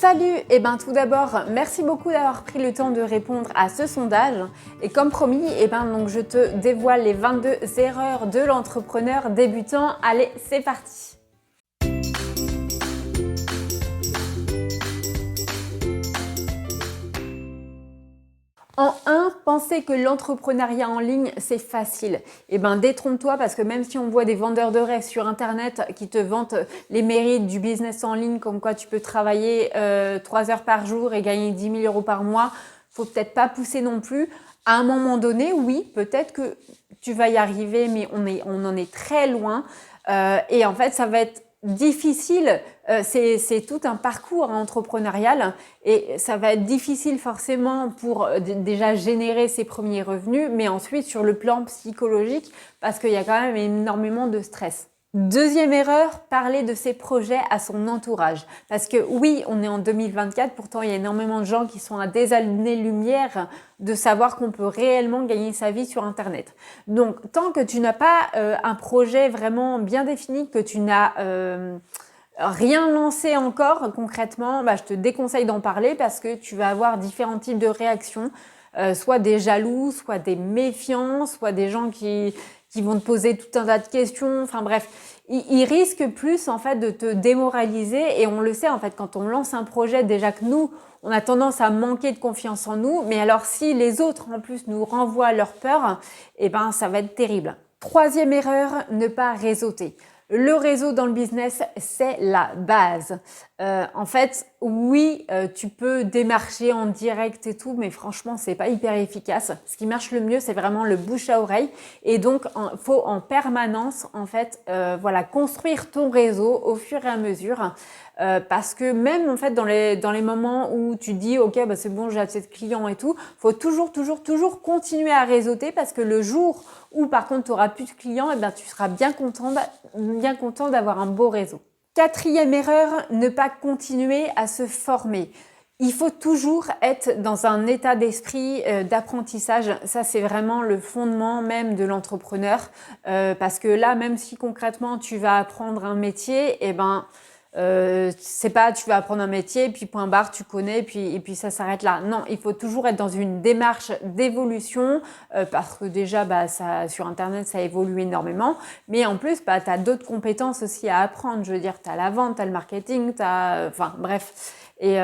Salut! Et ben tout d'abord, merci beaucoup d'avoir pris le temps de répondre à ce sondage. Et comme promis, donc je te dévoile les 22 erreurs de l'entrepreneur débutant. Allez, c'est parti! En 1, penser que l'entrepreneuriat en ligne, c'est facile. Détrompe-toi parce que même si on voit des vendeurs de rêves sur Internet qui te vantent les mérites du business en ligne, comme quoi tu peux travailler 3 heures par jour et gagner 10 000 euros par mois, faut peut-être pas pousser non plus. À un moment donné, oui, peut-être que tu vas y arriver, mais on en est très loin. Et en fait, ça va être difficile, c'est tout un parcours entrepreneurial et ça va être difficile forcément pour déjà générer ses premiers revenus, mais ensuite sur le plan psychologique parce qu'il y a quand même énormément de stress. Deuxième erreur, parler de ses projets à son entourage. Parce que oui, on est en 2024, pourtant il y a énormément de gens qui sont à des années-lumière de savoir qu'on peut réellement gagner sa vie sur Internet. Donc, tant que tu n'as pas un projet vraiment bien défini, que tu n'as rien lancé encore concrètement, je te déconseille d'en parler parce que tu vas avoir différents types de réactions, soit des jaloux, soit des méfiants, soit des gens qui vont te poser tout un tas de questions. Enfin bref, ils risquent plus en fait de te démoraliser et on le sait en fait quand on lance un projet, déjà que nous, on a tendance à manquer de confiance en nous, mais alors si les autres en plus nous renvoient leur peur, ça va être terrible. Troisième erreur, ne pas réseauter. Le réseau dans le business, c'est la base. En fait, oui, tu peux démarcher en direct et tout, mais franchement, c'est pas hyper efficace. Ce qui marche le mieux, c'est vraiment le bouche à oreille. Et donc, faut en permanence, en fait, construire ton réseau au fur et à mesure. Parce que même en fait dans les moments où tu dis ok c'est bon, j'ai assez de clients et tout, faut toujours continuer à réseauter parce que le jour où par contre tu auras plus de clients, tu seras bien content d'avoir un beau réseau. Quatrième erreur, ne pas continuer à se former. Il faut toujours être dans un état d'esprit d'apprentissage. Ça, c'est vraiment le fondement même de l'entrepreneur. Parce que là, même si concrètement tu vas apprendre un métier, c'est pas tu vas apprendre un métier puis point barre tu connais et puis ça s'arrête là. Non, il faut toujours être dans une démarche d'évolution parce que déjà ça sur Internet ça évolue énormément, mais en plus tu as d'autres compétences aussi à apprendre. Je veux dire, tu as la vente, tu as le marketing, bref. Et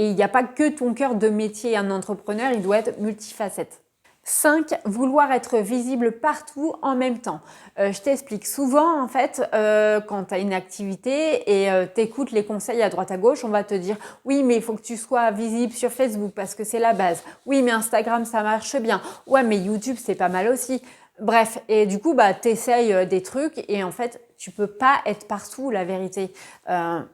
il n'y a pas que ton cœur de métier. Un entrepreneur, il doit être multifacette. 5. Vouloir être visible partout en même temps. Je t'explique. Souvent, en fait, quand tu as une activité et t'écoutes les conseils à droite à gauche, on va te dire « Oui, mais il faut que tu sois visible sur Facebook parce que c'est la base. Oui, mais Instagram, ça marche bien. Ouais, mais YouTube, c'est pas mal aussi. » Bref, et du coup, t'essayes des trucs et en fait, tu peux pas être partout, la vérité.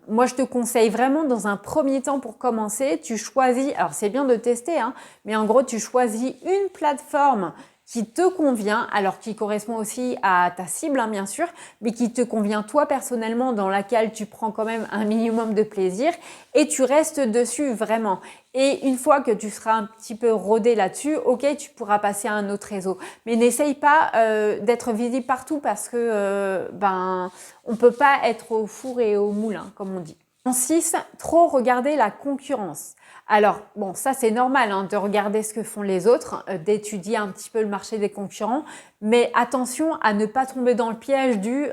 Moi, je te conseille vraiment dans un premier temps pour commencer, tu choisis, alors c'est bien de tester, mais en gros, tu choisis une plateforme qui te convient, alors qui correspond aussi à ta cible, bien sûr, mais qui te convient toi personnellement, dans laquelle tu prends quand même un minimum de plaisir et tu restes dessus vraiment. Et une fois que tu seras un petit peu rodé là-dessus, ok, tu pourras passer à un autre réseau. Mais n'essaye pas d'être visible partout parce que on peut pas être au four et au moulin, comme on dit. En 6, trop regarder la concurrence. Alors, bon, ça c'est normal de regarder ce que font les autres, d'étudier un petit peu le marché des concurrents, mais attention à ne pas tomber dans le piège du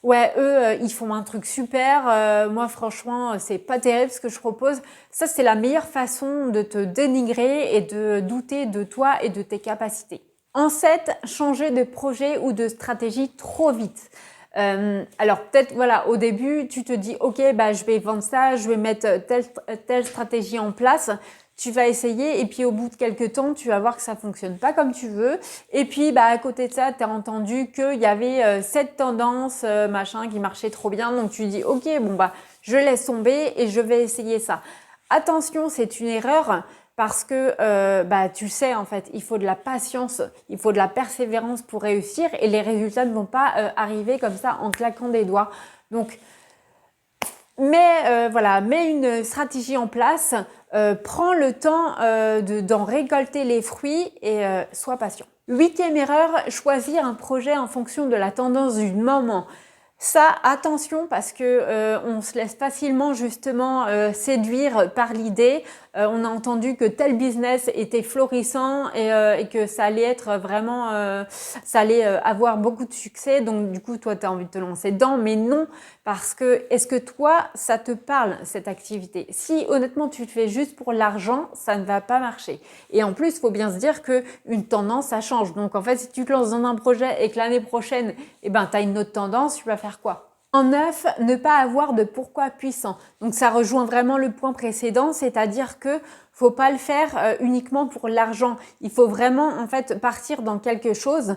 ouais, eux, ils font un truc super, moi franchement, c'est pas terrible ce que je propose. Ça, c'est la meilleure façon de te dénigrer et de douter de toi et de tes capacités. En 7, changer de projet ou de stratégie trop vite. Alors peut-être au début tu te dis ok je vais vendre ça, je vais mettre telle stratégie en place, tu vas essayer et puis au bout de quelques temps tu vas voir que ça fonctionne pas comme tu veux et puis à côté de ça tu as entendu qu'il y avait cette tendance qui marchait trop bien, donc tu dis ok je laisse tomber et je vais essayer ça. Attention, c'est une erreur. Parce que tu sais en fait, il faut de la patience, il faut de la persévérance pour réussir et les résultats ne vont pas arriver comme ça en claquant des doigts. Donc, mets une stratégie en place, prends le temps d'en récolter les fruits et sois patient. 8e erreur, choisir un projet en fonction de la tendance du moment. Ça, attention parce que on se laisse facilement justement séduire par l'idée. On a entendu que tel business était florissant et que ça allait être vraiment, ça allait avoir beaucoup de succès. Donc du coup, toi, tu as envie de te lancer dedans, mais non, parce que est-ce que toi, ça te parle cette activité? Si honnêtement tu le fais juste pour l'argent, ça ne va pas marcher. Et en plus, il faut bien se dire que une tendance, ça change. Donc en fait, si tu te lances dans un projet et que l'année prochaine, eh ben, tu as une autre tendance, tu vas faire quoi? En 9, ne pas avoir de pourquoi puissant. Donc ça rejoint vraiment le point précédent, c'est-à-dire que faut pas le faire uniquement pour l'argent. Il faut vraiment en fait partir dans quelque chose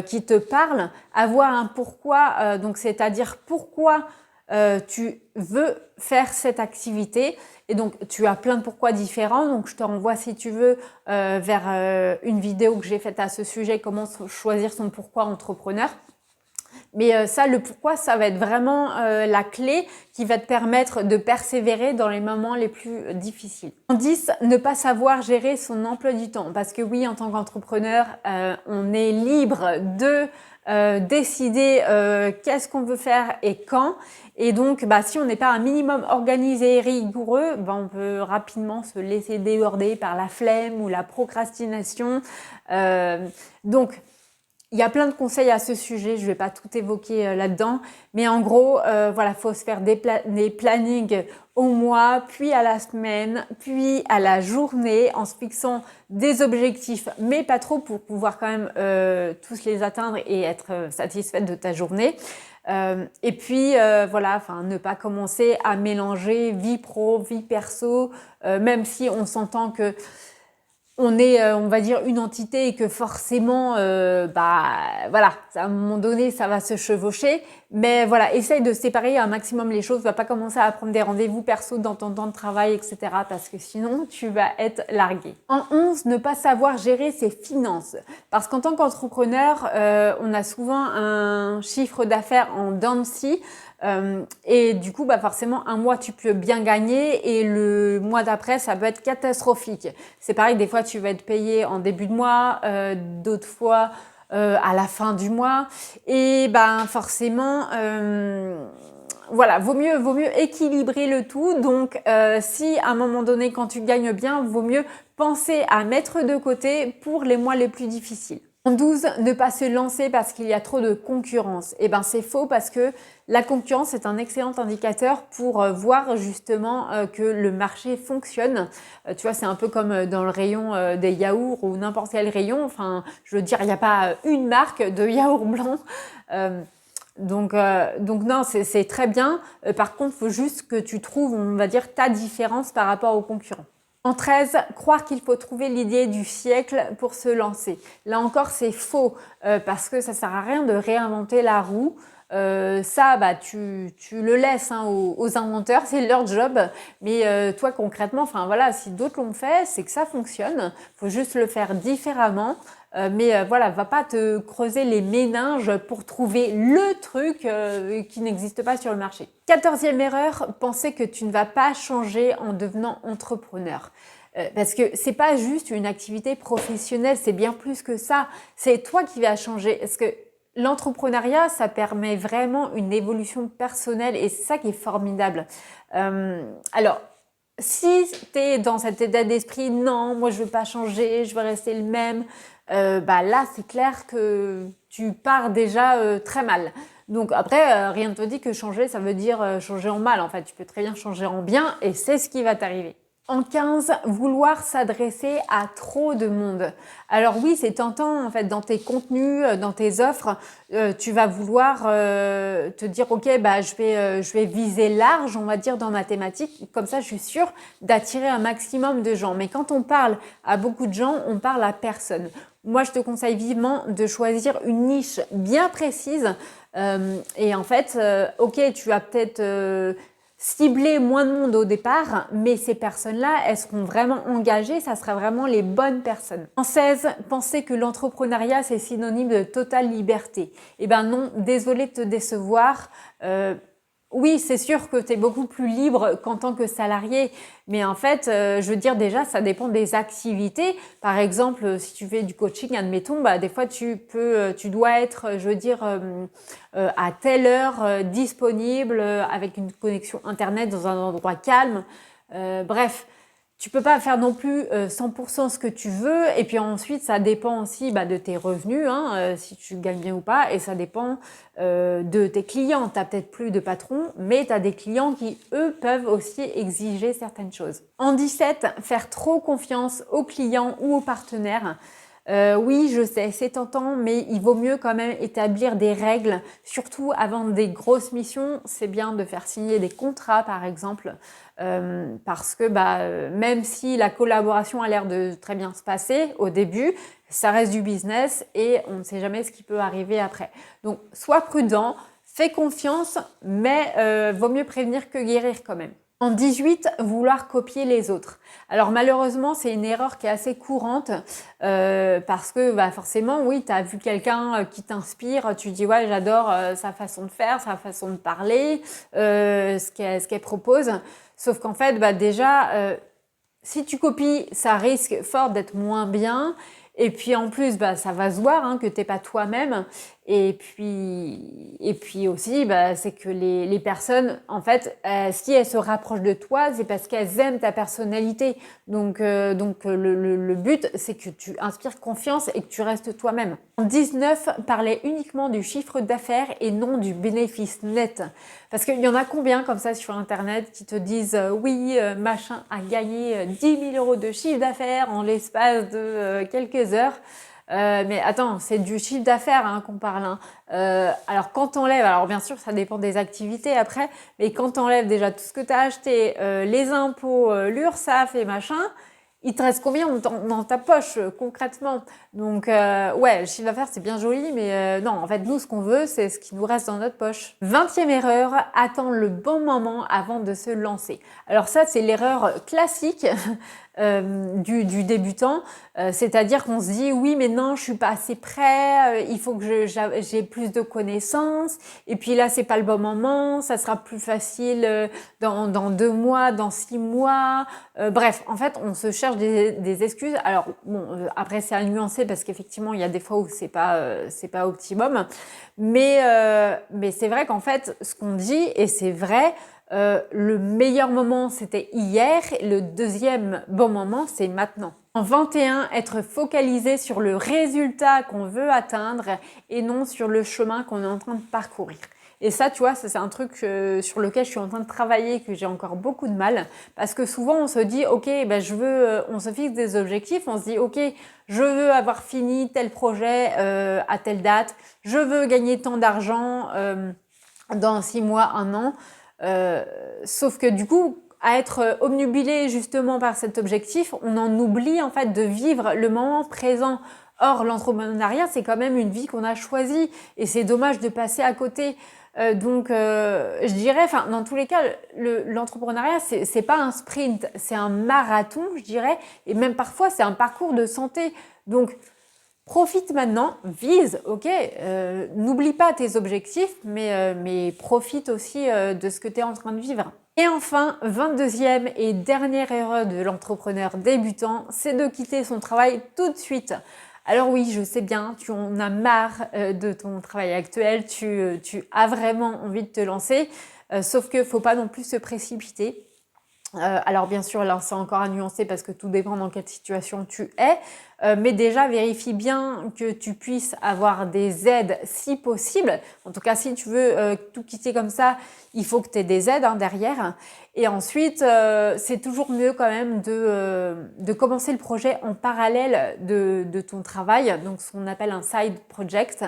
qui te parle, avoir un pourquoi, donc c'est-à-dire pourquoi tu veux faire cette activité. Et donc, tu as plein de pourquoi différents. Donc, je te renvoie, si tu veux, vers une vidéo que j'ai faite à ce sujet, comment choisir son pourquoi entrepreneur. Mais ça, le pourquoi, ça va être vraiment la clé qui va te permettre de persévérer dans les moments les plus difficiles. En 10, ne pas savoir gérer son emploi du temps. Parce que oui, en tant qu'entrepreneur, on est libre de décider qu'est-ce qu'on veut faire et quand. Et donc, si on n'est pas un minimum organisé et rigoureux, on peut rapidement se laisser déborder par la flemme ou la procrastination. Donc, il y a plein de conseils à ce sujet, je ne vais pas tout évoquer là-dedans, mais en gros, voilà, faut se faire des plannings au mois, puis à la semaine, puis à la journée, en se fixant des objectifs, mais pas trop pour pouvoir quand même tous les atteindre et être satisfaite de ta journée. Et puis voilà, ne pas commencer à mélanger vie pro, vie perso, même si on s'entend que on est, on va dire, une entité et que forcément, voilà, à un moment donné, ça va se chevaucher. Mais voilà, essaye de séparer un maximum les choses. Va pas commencer à prendre des rendez-vous perso dans ton temps de travail, etc. parce que sinon, tu vas être largué. En 11, ne pas savoir gérer ses finances. Parce qu'en tant qu'entrepreneur, on a souvent un chiffre d'affaires en dents de scie. Et du coup, forcément, un mois, tu peux bien gagner et le mois d'après, ça peut être catastrophique. C'est pareil, des fois, tu vas être payé en début de mois, d'autres fois à la fin du mois. Et forcément, voilà, vaut mieux équilibrer le tout. Donc, si à un moment donné, quand tu gagnes bien, vaut mieux penser à mettre de côté pour les mois les plus difficiles. En 12, ne pas se lancer parce qu'il y a trop de concurrence. C'est faux parce que la concurrence est un excellent indicateur pour voir justement que le marché fonctionne. Tu vois, c'est un peu comme dans le rayon des yaourts ou n'importe quel rayon. Enfin, je veux dire, il n'y a pas une marque de yaourt blanc. Donc non, c'est très bien. Par contre, il faut juste que tu trouves, on va dire, ta différence par rapport aux concurrents. En 13, croire qu'il faut trouver l'idée du siècle pour se lancer. Là encore, c'est faux parce que ça sert à rien de réinventer la roue. Tu le laisses aux inventeurs, c'est leur job. Mais toi, concrètement, voilà, si d'autres l'ont fait, c'est que ça fonctionne. Faut juste le faire différemment. Voilà, va pas te creuser les méninges pour trouver le truc qui n'existe pas sur le marché. 14e erreur, penser que tu ne vas pas changer en devenant entrepreneur. Parce que c'est pas juste une activité professionnelle, c'est bien plus que ça. C'est toi qui vas changer. Parce que l'entrepreneuriat, ça permet vraiment une évolution personnelle et c'est ça qui est formidable. Alors, si tu es dans cet état d'esprit, non, moi je veux pas changer, je veux rester le même, là c'est clair que tu pars déjà très mal. Donc après, rien ne te dit que changer, ça veut dire changer en mal. En fait, tu peux très bien changer en bien et c'est ce qui va t'arriver. En 15, vouloir s'adresser à trop de monde. Alors oui, c'est tentant en fait dans tes contenus, dans tes offres, tu vas vouloir te dire ok, je vais viser large, on va dire dans ma thématique, comme ça je suis sûre d'attirer un maximum de gens. Mais quand on parle à beaucoup de gens, on parle à personne. Moi, je te conseille vivement de choisir une niche bien précise et en fait, ok, tu vas peut-être cibler moins de monde au départ, mais ces personnes-là, elles seront vraiment engagées, ça sera vraiment les bonnes personnes. En 16, penser que l'entrepreneuriat, c'est synonyme de totale liberté. Eh ben non, désolé de te décevoir. Oui, c'est sûr que tu es beaucoup plus libre qu'en tant que salarié, mais en fait, je veux dire déjà, ça dépend des activités. Par exemple, si tu fais du coaching, admettons, bah, des fois tu dois être, je veux dire, à telle heure disponible avec une connexion internet dans un endroit calme. Bref. Tu peux pas faire non plus 100% ce que tu veux. Et puis ensuite, ça dépend aussi bah, de tes revenus, hein, si tu gagnes bien ou pas. Et ça dépend de tes clients. Tu n'as peut-être plus de patron, mais tu as des clients qui, eux, peuvent aussi exiger certaines choses. En 17, faire trop confiance aux clients ou aux partenaires. Oui, je sais, c'est tentant, mais il vaut mieux quand même établir des règles, surtout avant des grosses missions. C'est bien de faire signer des contrats, par exemple, parce que même si la collaboration a l'air de très bien se passer au début, ça reste du business et on ne sait jamais ce qui peut arriver après. Donc, sois prudent, fais confiance, mais vaut mieux prévenir que guérir quand même. En 18, vouloir copier les autres. Alors malheureusement, c'est une erreur qui est assez courante parce que forcément, oui, tu as vu quelqu'un qui t'inspire, tu dis ouais, j'adore sa façon de faire, sa façon de parler, ce qu'elle propose. Sauf qu'en fait, déjà, si tu copies, ça risque fort d'être moins bien. Et puis en plus, ça va se voir hein, que t'es pas toi-même. Et puis aussi, c'est que les personnes, en fait, si elles se rapprochent de toi, c'est parce qu'elles aiment ta personnalité. Donc le but, c'est que tu inspires confiance et que tu restes toi-même. En 19, parler uniquement du chiffre d'affaires et non du bénéfice net. Parce qu'il y en a combien comme ça sur Internet qui te disent oui, machin a gagné 10 000 € de chiffre d'affaires en l'espace de quelques heures. Mais attends, c'est du chiffre d'affaires hein, qu'on parle. Hein. Alors quand t'enlèves, alors bien sûr ça dépend des activités après, mais quand t'enlèves déjà tout ce que t'as acheté, les impôts, l'URSSAF et machin, il te reste combien dans ta poche concrètement? Donc ouais, le chiffre d'affaires c'est bien joli, mais non, en fait nous ce qu'on veut c'est ce qui nous reste dans notre poche. 20e erreur, attendre le bon moment avant de se lancer. Alors ça c'est l'erreur classique du débutant, c'est-à-dire qu'on se dit oui mais non je suis pas assez prêt, il faut que j'ai plus de connaissances et puis là c'est pas le bon moment, ça sera plus facile dans 2 mois, dans 6 mois, bref en fait on se cherche des excuses. Alors bon après c'est à nuancer parce qu'effectivement il y a des fois où c'est pas optimum, mais c'est vrai qu'en fait ce qu'on dit et c'est vrai. Le meilleur moment, c'était hier. Le deuxième bon moment, c'est maintenant. En 21, être focalisé sur le résultat qu'on veut atteindre et non sur le chemin qu'on est en train de parcourir. Et ça, tu vois, c'est un truc sur lequel je suis en train de travailler, que j'ai encore beaucoup de mal. Parce que souvent, on se dit, ok, on se fixe des objectifs, on se dit, ok, je veux avoir fini tel projet à telle date, je veux gagner tant d'argent dans 6 mois, 1 an. Sauf que du coup, à être obnubilé justement par cet objectif, on en oublie en fait de vivre le moment présent. Or, l'entrepreneuriat, c'est quand même une vie qu'on a choisie et c'est dommage de passer à côté. Je dirais, dans tous les cas, l'entrepreneuriat, c'est pas un sprint, c'est un marathon, je dirais, et même parfois, c'est un parcours de santé. Donc, profite maintenant, vise, ok, n'oublie pas tes objectifs, mais profite aussi de ce que tu es en train de vivre. Et enfin, 22e et dernière erreur de l'entrepreneur débutant, c'est de quitter son travail tout de suite. Alors oui, je sais bien, tu en as marre de ton travail actuel, tu as vraiment envie de te lancer, sauf que faut pas non plus se précipiter. Alors bien sûr, là c'est encore à nuancer parce que tout dépend dans quelle situation tu es, mais déjà vérifie bien que tu puisses avoir des aides si possible. En tout cas, si tu veux tout quitter comme ça, il faut que tu aies des aides derrière. Et ensuite, c'est toujours mieux quand même de commencer le projet en parallèle de ton travail, donc ce qu'on appelle un side project,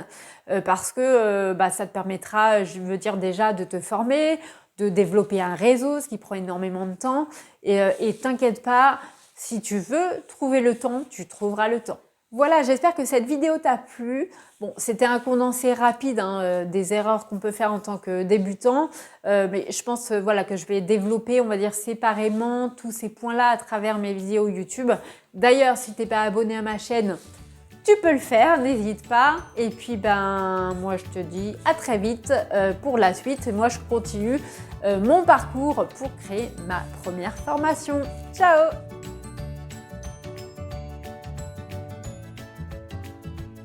parce que ça te permettra, je veux dire déjà, de te former, de développer un réseau, ce qui prend énormément de temps. Et t'inquiète pas, si tu veux trouver le temps, tu trouveras le temps. Voilà, j'espère que cette vidéo t'a plu. Bon, c'était un condensé rapide des erreurs qu'on peut faire en tant que débutant, mais je pense que je vais développer, on va dire, séparément tous ces points-là à travers mes vidéos YouTube. D'ailleurs, si tu n'es pas abonné à ma chaîne, tu peux le faire, n'hésite pas. Et puis moi je te dis à très vite pour la suite. Moi je continue mon parcours pour créer ma première formation. Ciao!